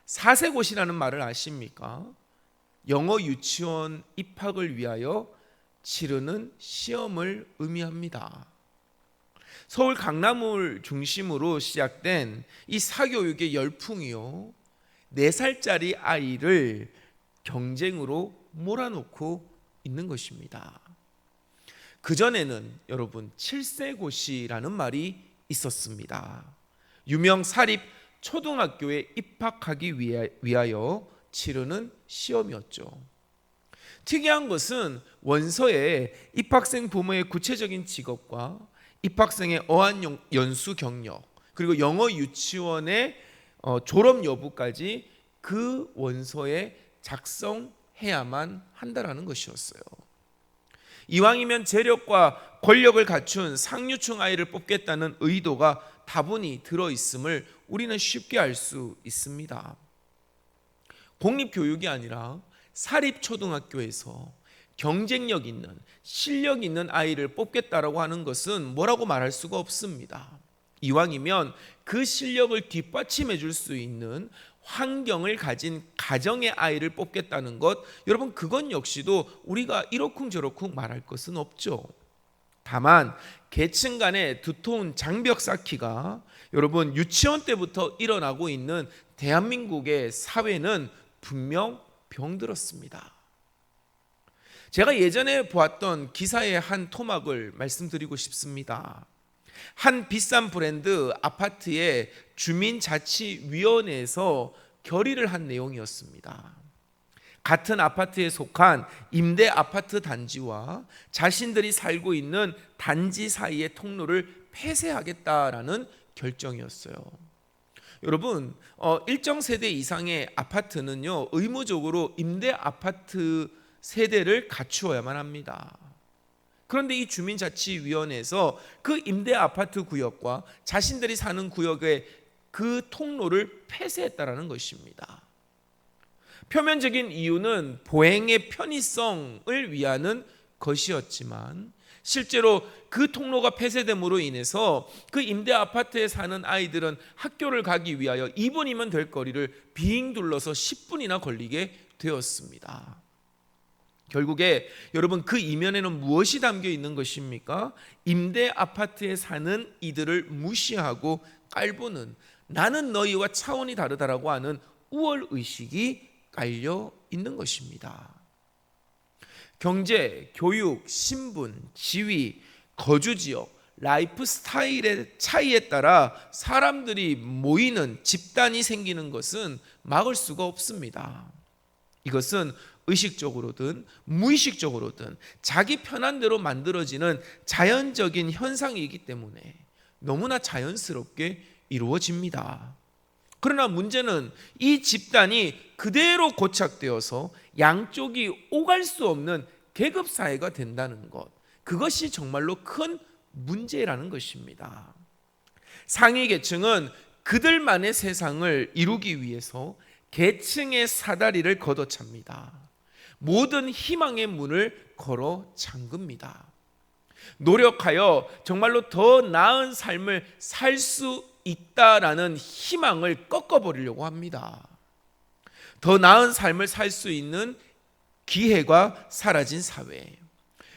사세고시라는 말을 아십니까? 영어 유치원 입학을 위하여 치르는 시험을 의미합니다. 서울 강남을 중심으로 시작된 이 사교육의 열풍이요, 4살짜리 아이를 경쟁으로 몰아놓고 있는 것입니다. 그전에는 여러분 7세고시라는 말이 있었습니다. 유명 사립 초등학교에 입학하기 위하여 치르는 시험이었죠. 특이한 것은 원서에 입학생 부모의 구체적인 직업과 입학생의 어학 연수 경력, 그리고 영어 유치원의 졸업 여부까지 그 원서에 작성해야만 한다라는 것이었어요. 이왕이면 재력과 권력을 갖춘 상류층 아이를 뽑겠다는 의도가 다분히 들어있음을 우리는 쉽게 알 수 있습니다. 공립교육이 아니라 사립초등학교에서 경쟁력 있는, 실력 있는 아이를 뽑겠다라고 하는 것은 뭐라고 말할 수가 없습니다. 이왕이면 그 실력을 뒷받침해 줄 수 있는 환경을 가진 가정의 아이를 뽑겠다는 것, 여러분 그건 역시도 우리가 이러쿵저러쿵 말할 것은 없죠. 다만 계층 간의 두터운 장벽 쌓기가 여러분 유치원 때부터 일어나고 있는 대한민국의 사회는 분명 병들었습니다. 제가 예전에 보았던 기사의 한 토막을 말씀드리고 싶습니다. 한 비싼 브랜드 아파트의 주민자치위원회에서 결의를 한 내용이었습니다. 같은 아파트에 속한 임대 아파트 단지와 자신들이 살고 있는 단지 사이의 통로를 폐쇄하겠다라는 결정이었어요. 여러분, 일정 세대 이상의 아파트는요, 의무적으로 임대 아파트 세대를 갖추어야만 합니다. 그런데 이 주민자치위원회에서 그 임대 아파트 구역과 자신들이 사는 구역의 그 통로를 폐쇄했다라는 것입니다. 표면적인 이유는 보행의 편의성을 위하는 것이었지만 실제로 그 통로가 폐쇄됨으로 인해서 그 임대 아파트에 사는 아이들은 학교를 가기 위하여 2분이면 될 거리를 빙 둘러서 10분이나 걸리게 되었습니다. 결국에 여러분 그 이면에는 무엇이 담겨 있는 것입니까? 임대 아파트에 사는 이들을 무시하고 깔보는, 나는 너희와 차원이 다르다라고 하는 우월의식이 깔려 있는 것입니다. 경제, 교육, 신분, 지위, 거주지역, 라이프 스타일의 차이에 따라 사람들이 모이는 집단이 생기는 것은 막을 수가 없습니다. 이것은 의식적으로든 무의식적으로든 자기 편한 대로 만들어지는 자연적인 현상이기 때문에 너무나 자연스럽게 이루어집니다. 그러나 문제는 이 집단이 그대로 고착되어서 양쪽이 오갈 수 없는 계급사회가 된다는 것, 그것이 정말로 큰 문제라는 것입니다. 상위 계층은 그들만의 세상을 이루기 위해서 계층의 사다리를 걷어찹니다. 모든 희망의 문을 걸어 잠깁니다. 노력하여 정말로 더 나은 삶을 살 수 있다라는 희망을 꺾어버리려고 합니다. 더 나은 삶을 살 수 있는 기회가 사라진 사회,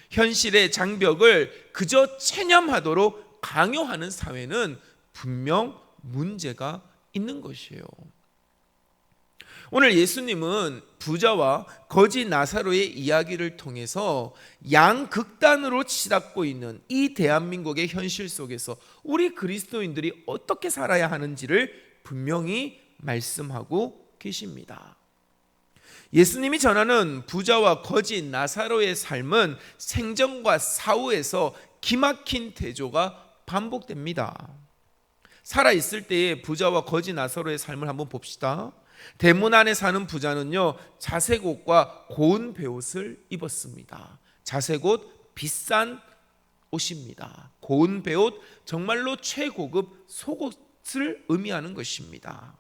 현실의 장벽을 그저 체념하도록 강요하는 사회는 분명 문제가 있는 것이에요. 오늘 예수님은 부자와 거지 나사로의 이야기를 통해서 양극단으로 치닫고 있는 이 대한민국의 현실 속에서 우리 그리스도인들이 어떻게 살아야 하는지를 분명히 말씀하고 계십니다. 예수님이 전하는 부자와 거지 나사로의 삶은 생전과 사후에서 기막힌 대조가 반복됩니다. 살아있을 때의 부자와 거지 나사로의 삶을 한번 봅시다. 대문 안에 사는 부자는요, 자색 옷과 고운 베옷을 입었습니다. 자색 옷, 비싼 옷입니다. 고운 베옷, 정말로 최고급 속옷을 의미하는 것입니다.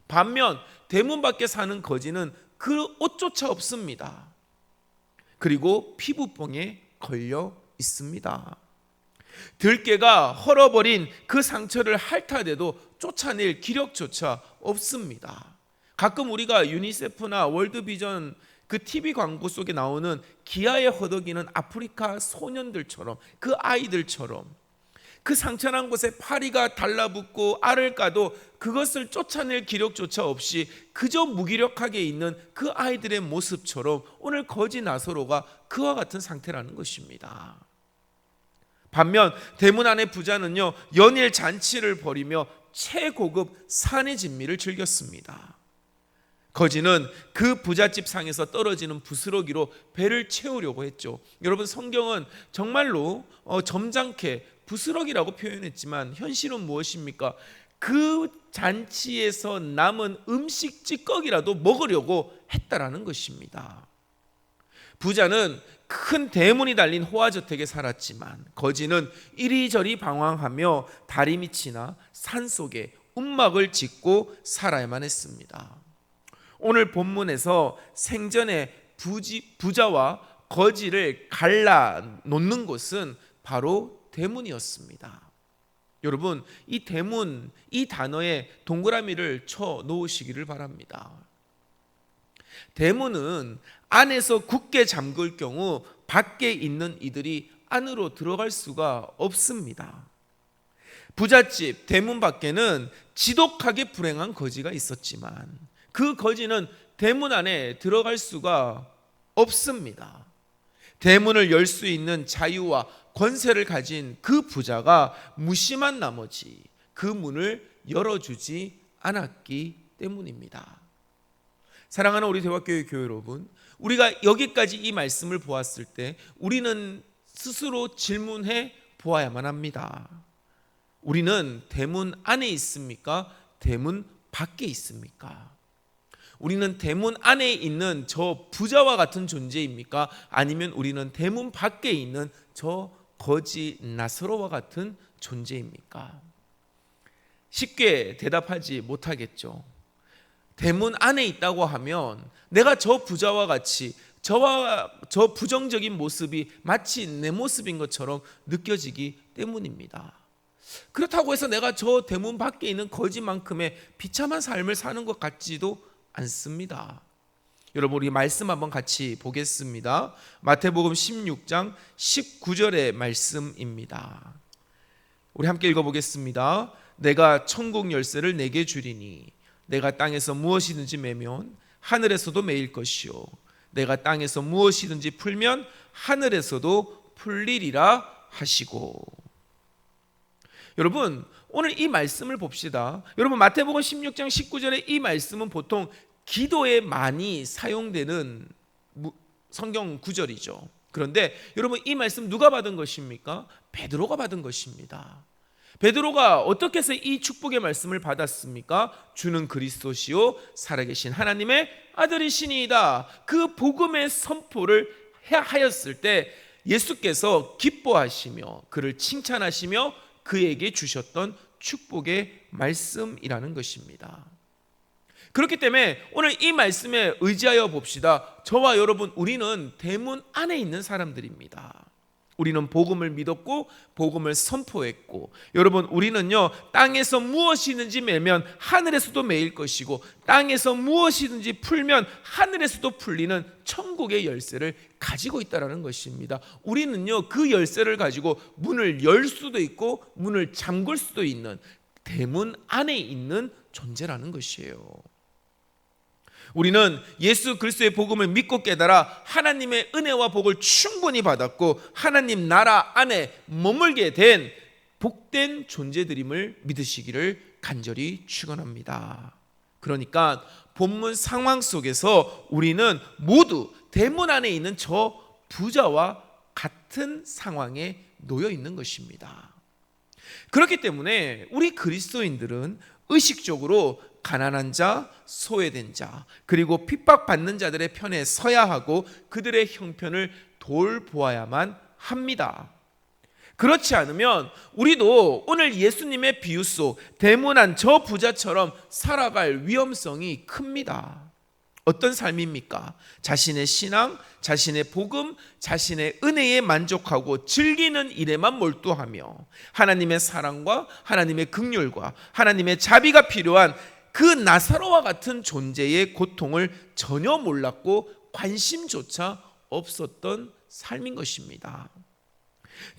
반면 대문 밖에 사는 거지는 그 옷조차 없습니다. 그리고 피부병에 걸려 있습니다. 들깨가 헐어버린 그 상처를 핥아대도 쫓아낼 기력조차 없습니다. 가끔 우리가 유니세프나 월드비전 그 TV 광고 속에 나오는 기아에 허덕이는 아프리카 소년들처럼, 그 아이들처럼 그 상처난 곳에 파리가 달라붙고 알을 까도 그것을 쫓아낼 기력조차 없이 그저 무기력하게 있는 그 아이들의 모습처럼 오늘 거지 나사로가 그와 같은 상태라는 것입니다. 반면 대문 안의 부자는요, 연일 잔치를 벌이며 최고급 산의 진미를 즐겼습니다. 거지는 그 부잣집 상에서 떨어지는 부스러기로 배를 채우려고 했죠. 여러분, 성경은 정말로 점잖게 부스러기라고 표현했지만 현실은 무엇입니까? 그 잔치에서 남은 음식 찌꺼기라도 먹으려고 했다라는 것입니다. 부자는 큰 대문이 달린 호화저택에 살았지만 거지는 이리저리 방황하며 다리 밑이나 산속에 움막을 짓고 살아야만 했습니다. 오늘 본문에서 생전에 부자와 거지를 갈라 놓는 곳은 바로 대문이었습니다. 여러분, 이 대문, 이 단어에 동그라미를 쳐 놓으시기를 바랍니다. 대문은 안에서 굳게 잠글 경우 밖에 있는 이들이 안으로 들어갈 수가 없습니다. 부잣집 대문 밖에는 지독하게 불행한 거지가 있었지만 그 거지는 대문 안에 들어갈 수가 없습니다. 대문을 열 수 있는 자유와 권세를 가진 그 부자가 무심한 나머지 그 문을 열어주지 않았기 때문입니다. 사랑하는 우리 대화교회 교회 여러분, 우리가 여기까지 이 말씀을 보았을 때 우리는 스스로 질문해 보아야만 합니다. 우리는 대문 안에 있습니까? 대문 밖에 있습니까? 우리는 대문 안에 있는 저 부자와 같은 존재입니까? 아니면 우리는 대문 밖에 있는 저 거지 나사로와 같은 존재입니까? 쉽게 대답하지 못하겠죠. 대문 안에 있다고 하면 내가 저 부자와 같이 저 부정적인 모습이 마치 내 모습인 것처럼 느껴지기 때문입니다. 그렇다고 해서 내가 저 대문 밖에 있는 거지만큼의 비참한 삶을 사는 것 같지도 않습니다. 여러분, 우리 말씀 한번 같이 보겠습니다. 마태복음 16장 19절의 말씀입니다. 우리 함께 읽어보겠습니다. 내가 천국 열쇠를 내게 주리니 내가 땅에서 무엇이든지 매면 하늘에서도 매일 것이요 내가 땅에서 무엇이든지 풀면 하늘에서도 풀리리라 하시고. 여러분, 오늘 이 말씀을 봅시다. 여러분, 마태복음 16장 19절의 이 말씀은 보통 기도에 많이 사용되는 성경 구절이죠. 그런데 여러분, 이 말씀 누가 받은 것입니까? 베드로가 받은 것입니다. 베드로가 어떻게 해서 이 축복의 말씀을 받았습니까? 주는 그리스도시요 살아계신 하나님의 아들이시니이다. 그 복음의 선포를 하였을 때 예수께서 기뻐하시며 그를 칭찬하시며 그에게 주셨던 축복의 말씀이라는 것입니다. 그렇기 때문에 오늘 이 말씀에 의지하여 봅시다. 저와 여러분, 우리는 대문 안에 있는 사람들입니다. 우리는 복음을 믿었고 복음을 선포했고, 여러분, 우리는요 땅에서 무엇이든지 매면 하늘에서도 매일 것이고 땅에서 무엇이든지 풀면 하늘에서도 풀리는 천국의 열쇠를 가지고 있다는 것입니다. 우리는요 그 열쇠를 가지고 문을 열 수도 있고 문을 잠글 수도 있는 대문 안에 있는 존재라는 것이에요. 우리는 예수 그리스도의 복음을 믿고 깨달아 하나님의 은혜와 복을 충분히 받았고 하나님 나라 안에 머물게 된 복된 존재들임을 믿으시기를 간절히 축원합니다. 그러니까 본문 상황 속에서 우리는 모두 대문 안에 있는 저 부자와 같은 상황에 놓여 있는 것입니다. 그렇기 때문에 우리 그리스도인들은 의식적으로 가난한 자, 소외된 자, 그리고 핍박받는 자들의 편에 서야 하고 그들의 형편을 돌보아야만 합니다. 그렇지 않으면 우리도 오늘 예수님의 비유 속 대문 안 저 부자처럼 살아갈 위험성이 큽니다. 어떤 삶입니까? 자신의 신앙, 자신의 복음, 자신의 은혜에 만족하고 즐기는 일에만 몰두하며 하나님의 사랑과 하나님의 긍휼과 하나님의 자비가 필요한 그 나사로와 같은 존재의 고통을 전혀 몰랐고 관심조차 없었던 삶인 것입니다.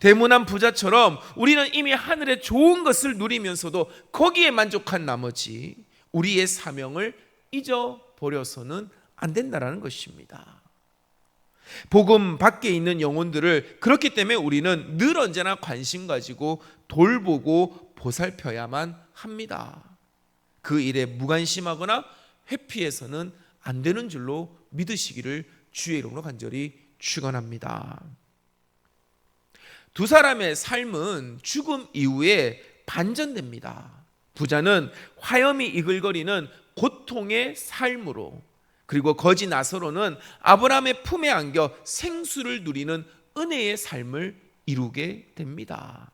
대문안 부자처럼 우리는 이미 하늘의 좋은 것을 누리면서도 거기에 만족한 나머지 우리의 사명을 잊어버려서는 안 된다는 것입니다. 복음 밖에 있는 영혼들을 그렇기 때문에 우리는 늘 언제나 관심 가지고 돌보고 보살펴야만 합니다. 그 일에 무관심하거나 회피해서는 안 되는 줄로 믿으시기를 주의 이름으로 간절히 축원합니다. 두 사람의 삶은 죽음 이후에 반전됩니다. 부자는 화염이 이글거리는 고통의 삶으로, 그리고 거지 나사로는 아브라함의 품에 안겨 생수를 누리는 은혜의 삶을 이루게 됩니다.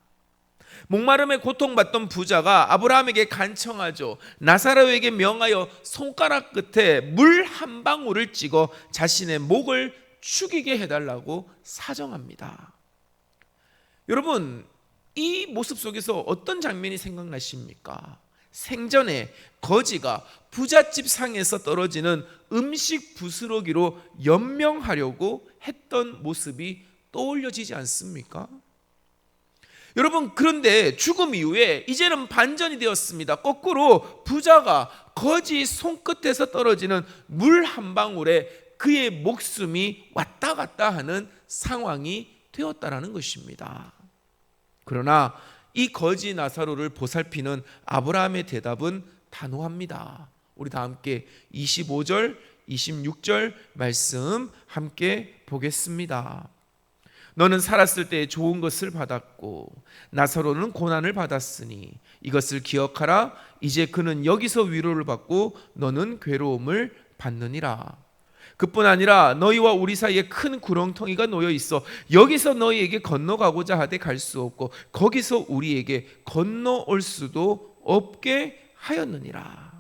목마름에 고통받던 부자가 아브라함에게 간청하죠. 나사로에게 명하여 손가락 끝에 물 한 방울을 찍어 자신의 목을 죽이게 해달라고 사정합니다. 여러분, 이 모습 속에서 어떤 장면이 생각나십니까? 생전에 거지가 부잣집 상에서 떨어지는 음식 부스러기로 연명하려고 했던 모습이 떠올려지지 않습니까? 여러분, 그런데 죽음 이후에 이제는 반전이 되었습니다. 거꾸로 부자가 거지 손끝에서 떨어지는 물 한 방울에 그의 목숨이 왔다 갔다 하는 상황이 되었다라는 것입니다. 그러나 이 거지 나사로를 보살피는 아브라함의 대답은 단호합니다. 우리 다 함께 25절, 26절 말씀 함께 보겠습니다. 너는 살았을 때 좋은 것을 받았고 나사로는 고난을 받았으니 이것을 기억하라. 이제 그는 여기서 위로를 받고 너는 괴로움을 받느니라. 그뿐 아니라 너희와 우리 사이에 큰 구렁텅이가 놓여 있어 여기서 너희에게 건너가고자 하되 갈 수 없고 거기서 우리에게 건너올 수도 없게 하였느니라.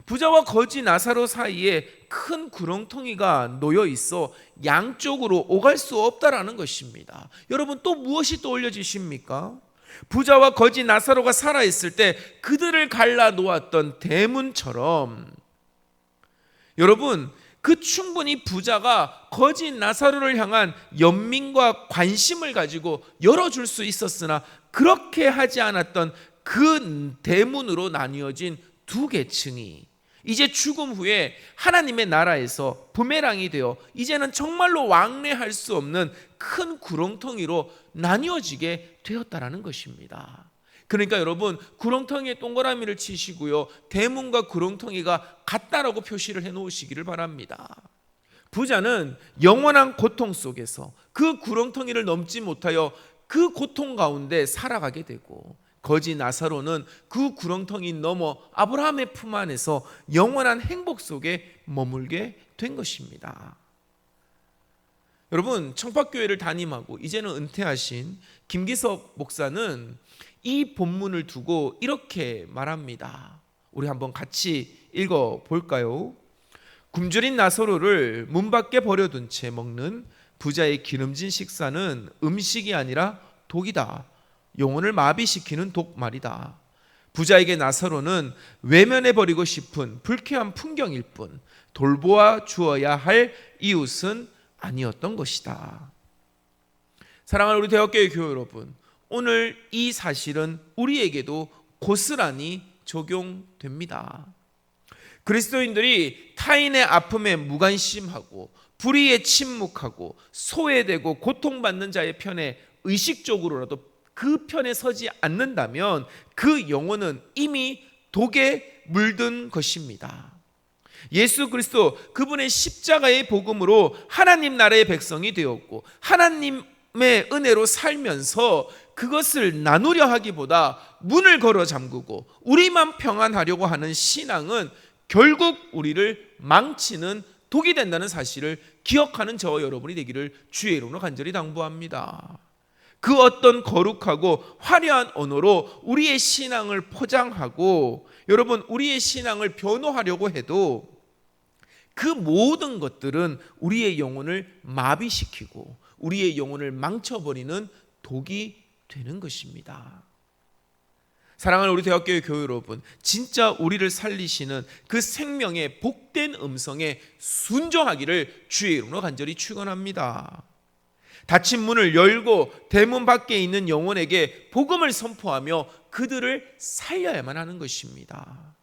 부자와 거지 나사로 사이에 큰 구렁텅이가 놓여 있어 양쪽으로 오갈 수 없다라는 것입니다. 여러분, 또 무엇이 떠올려지십니까? 부자와 거지 나사로가 살아있을 때 그들을 갈라 놓았던 대문처럼, 여러분, 그 충분히 부자가 거지 나사로를 향한 연민과 관심을 가지고 열어줄 수 있었으나 그렇게 하지 않았던 그 대문으로 나뉘어진 두 계층이 이제 죽음 후에 하나님의 나라에서 부메랑이 되어 이제는 정말로 왕래할 수 없는 큰 구렁텅이로 나뉘어지게 되었다라는 것입니다. 그러니까 여러분, 구렁텅이에 동그라미를 치시고요, 대문과 구렁텅이가 같다라고 표시를 해놓으시기를 바랍니다. 부자는 영원한 고통 속에서 그 구렁텅이를 넘지 못하여 그 고통 가운데 살아가게 되고, 거지 나사로는 그 구렁텅이 넘어 아브라함의 품 안에서 영원한 행복 속에 머물게 된 것입니다. 여러분, 청파교회를 담임하고 이제는 은퇴하신 김기석 목사는 이 본문을 두고 이렇게 말합니다. 우리 한번 같이 읽어볼까요? 굶주린 나사로를 문 밖에 버려둔 채 먹는 부자의 기름진 식사는 음식이 아니라 독이다. 영혼을 마비시키는 독말이다. 부자에게 나사로는 외면해 버리고 싶은 불쾌한 풍경일 뿐 돌보아 주어야 할 이웃은 아니었던 것이다. 사랑하는 우리 대학교의 교회 여러분, 오늘 이 사실은 우리에게도 고스란히 적용됩니다. 그리스도인들이 타인의 아픔에 무관심하고 불의에 침묵하고 소외되고 고통받는 자의 편에 의식적으로라도 그 편에 서지 않는다면 그 영혼은 이미 독에 물든 것입니다. 예수 그리스도 그분의 십자가의 복음으로 하나님 나라의 백성이 되었고 하나님의 은혜로 살면서 그것을 나누려 하기보다 문을 걸어 잠그고 우리만 평안하려고 하는 신앙은 결국 우리를 망치는 독이 된다는 사실을 기억하는 저와 여러분이 되기를 주의 이름으로 간절히 당부합니다. 그 어떤 거룩하고 화려한 언어로 우리의 신앙을 포장하고 여러분, 우리의 신앙을 변호하려고 해도 그 모든 것들은 우리의 영혼을 마비시키고 우리의 영혼을 망쳐버리는 독이 되는 것입니다. 사랑하는 우리 대학교의 교회 여러분, 진짜 우리를 살리시는 그 생명의 복된 음성에 순종하기를 주의 이름으로 간절히 축원합니다. 닫힌 문을 열고 대문 밖에 있는 영혼에게 복음을 선포하며 그들을 살려야만 하는 것입니다.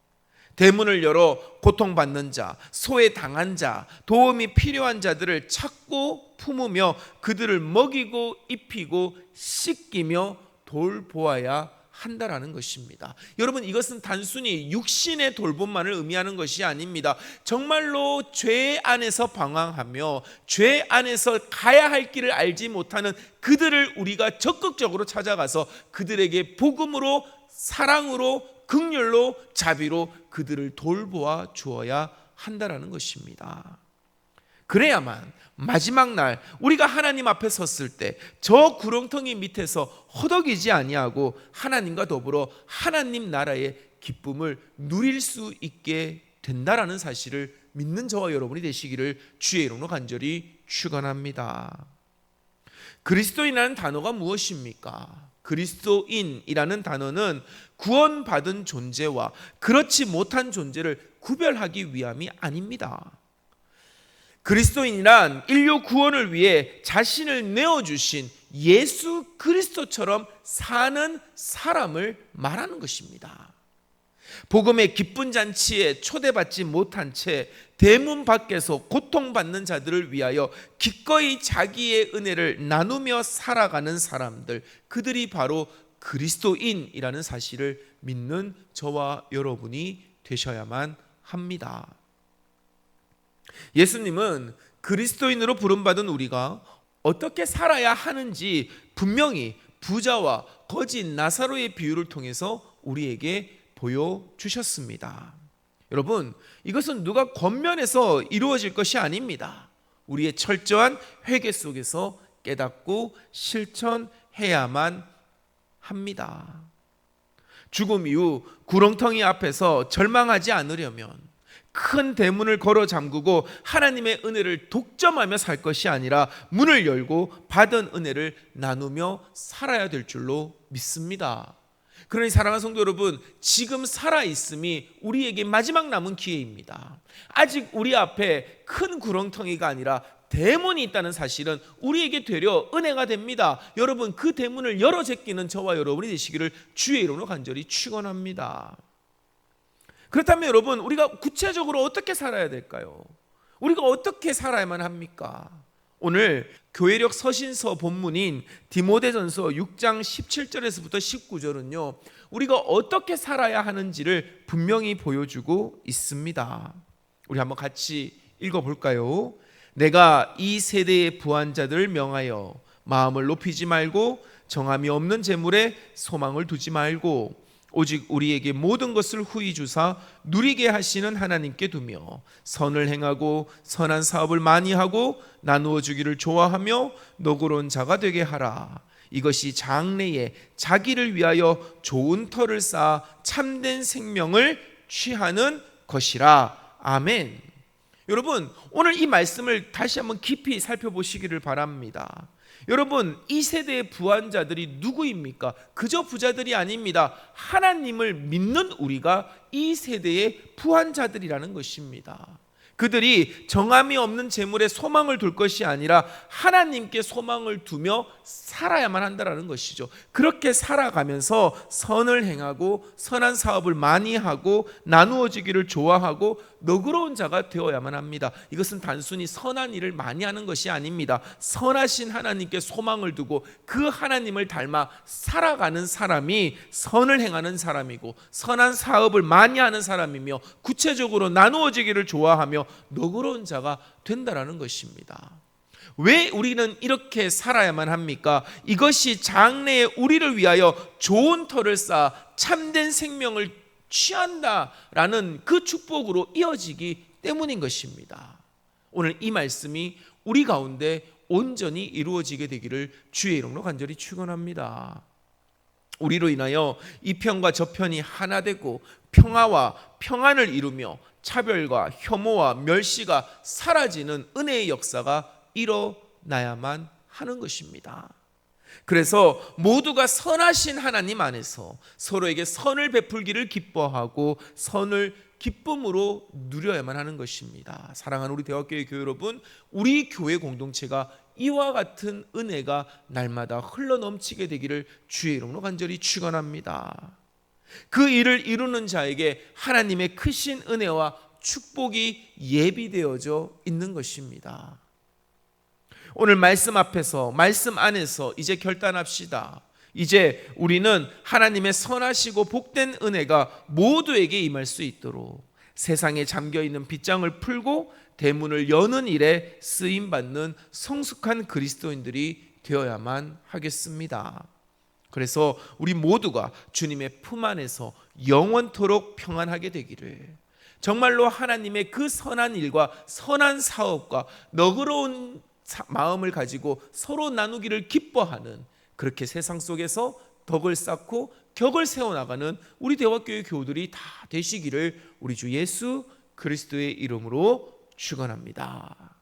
대문을 열어 고통받는 자, 소외당한 자, 도움이 필요한 자들을 찾고 품으며 그들을 먹이고 입히고 씻기며 돌보아야 한다라는 것입니다. 여러분, 이것은 단순히 육신의 돌봄만을 의미하는 것이 아닙니다. 정말로 죄 안에서 방황하며 죄 안에서 가야 할 길을 알지 못하는 그들을 우리가 적극적으로 찾아가서 그들에게 복음으로, 사랑으로, 긍휼로, 자비로 그들을 돌보아 주어야 한다라는 것입니다. 그래야만 마지막 날 우리가 하나님 앞에 섰을 때 저 구렁텅이 밑에서 허덕이지 아니하고 하나님과 더불어 하나님 나라의 기쁨을 누릴 수 있게 된다라는 사실을 믿는 저와 여러분이 되시기를 주의 이름으로 간절히 축원합니다. 그리스도인이라는 단어가 무엇입니까? 그리스도인이라는 단어는 구원받은 존재와 그렇지 못한 존재를 구별하기 위함이 아닙니다. 그리스도인이란 인류 구원을 위해 자신을 내어주신 예수 그리스도처럼 사는 사람을 말하는 것입니다. 복음의 기쁜 잔치에 초대받지 못한 채 대문 밖에서 고통받는 자들을 위하여 기꺼이 자기의 은혜를 나누며 살아가는 사람들, 그들이 바로 그리스도인이라는 사실을 믿는 저와 여러분이 되셔야만 합니다. 예수님은 그리스도인으로 부름받은 우리가 어떻게 살아야 하는지 분명히 부자와 거지 나사로의 비유를 통해서 우리에게 보여주셨습니다. 여러분, 이것은 누가 권면해서 이루어질 것이 아닙니다. 우리의 철저한 회개 속에서 깨닫고 실천해야만 합니다. 죽음 이후 구렁텅이 앞에서 절망하지 않으려면 큰 대문을 걸어 잠그고 하나님의 은혜를 독점하며 살 것이 아니라 문을 열고 받은 은혜를 나누며 살아야 될 줄로 믿습니다. 그러니 사랑하는 성도 여러분, 지금 살아있음이 우리에게 마지막 남은 기회입니다. 아직 우리 앞에 큰 구렁텅이가 아니라 대문이 있다는 사실은 우리에게 되려 은혜가 됩니다. 여러분, 그 대문을 열어 제끼는 저와 여러분이 되시기를 주의 이름으로 간절히 축원합니다. 그렇다면 여러분, 우리가 구체적으로 어떻게 살아야 될까요? 우리가 어떻게 살아야만 합니까? 오늘 교회력 서신서 본문인 디모데전서 6장 17절에서부터 19절은요, 우리가 어떻게 살아야 하는지를 분명히 보여주고 있습니다. 우리 한번 같이 읽어볼까요? 내가 이 세대의 부한자들을 명하여 마음을 높이지 말고 정함이 없는 재물에 소망을 두지 말고 오직 우리에게 모든 것을 후히 주사 누리게 하시는 하나님께 두며 선을 행하고 선한 사업을 많이 하고 나누어 주기를 좋아하며 너그러운 자가 되게 하라. 이것이 장래에 자기를 위하여 좋은 터를 쌓아 참된 생명을 취하는 것이라. 아멘. 여러분, 오늘 이 말씀을 다시 한번 깊이 살펴보시기를 바랍니다. 여러분, 이 세대의 부한자들이 누구입니까? 그저 부자들이 아닙니다. 하나님을 믿는 우리가 이 세대의 부한자들이라는 것입니다. 그들이 정함이 없는 재물에 소망을 둘 것이 아니라 하나님께 소망을 두며 살아야만 한다는 것이죠. 그렇게 살아가면서 선을 행하고 선한 사업을 많이 하고 나누어지기를 좋아하고 너그러운 자가 되어야만 합니다. 이것은 단순히 선한 일을 많이 하는 것이 아닙니다. 선하신 하나님께 소망을 두고 그 하나님을 닮아 살아가는 사람이 선을 행하는 사람이고 선한 사업을 많이 하는 사람이며 구체적으로 나누어지기를 좋아하며 너그러운 자가 된다라는 것입니다. 왜 우리는 이렇게 살아야만 합니까? 이것이 장래에 우리를 위하여 좋은 터를 쌓아 참된 생명을 취한다라는 그 축복으로 이어지기 때문인 것입니다. 오늘 이 말씀이 우리 가운데 온전히 이루어지게 되기를 주의 이름으로 간절히 축원합니다. 우리로 인하여 이 편과 저 편이 하나 되고 평화와 평안을 이루며 차별과 혐오와 멸시가 사라지는 은혜의 역사가 일어나야만 하는 것입니다. 그래서 모두가 선하신 하나님 안에서 서로에게 선을 베풀기를 기뻐하고 선을 기쁨으로 누려야만 하는 것입니다. 사랑하는 우리 대학교의 교회 여러분, 우리 교회 공동체가 이와 같은 은혜가 날마다 흘러넘치게 되기를 주의 이름으로 간절히 축원합니다. 그 일을 이루는 자에게 하나님의 크신 은혜와 축복이 예비되어져 있는 것입니다. 오늘 말씀 앞에서, 말씀 안에서 이제 결단합시다. 이제 우리는 하나님의 선하시고 복된 은혜가 모두에게 임할 수 있도록 세상에 잠겨있는 빗장을 풀고 대문을 여는 일에 쓰임받는 성숙한 그리스도인들이 되어야만 하겠습니다. 그래서 우리 모두가 주님의 품 안에서 영원토록 평안하게 되기를, 정말로 하나님의 그 선한 일과 선한 사업과 너그러운 마음을 가지고 서로 나누기를 기뻐하는, 그렇게 세상 속에서 덕을 쌓고 격을 세워나가는 우리 대화교회 교우들이 다 되시기를 우리 주 예수 그리스도의 이름으로 축원합니다.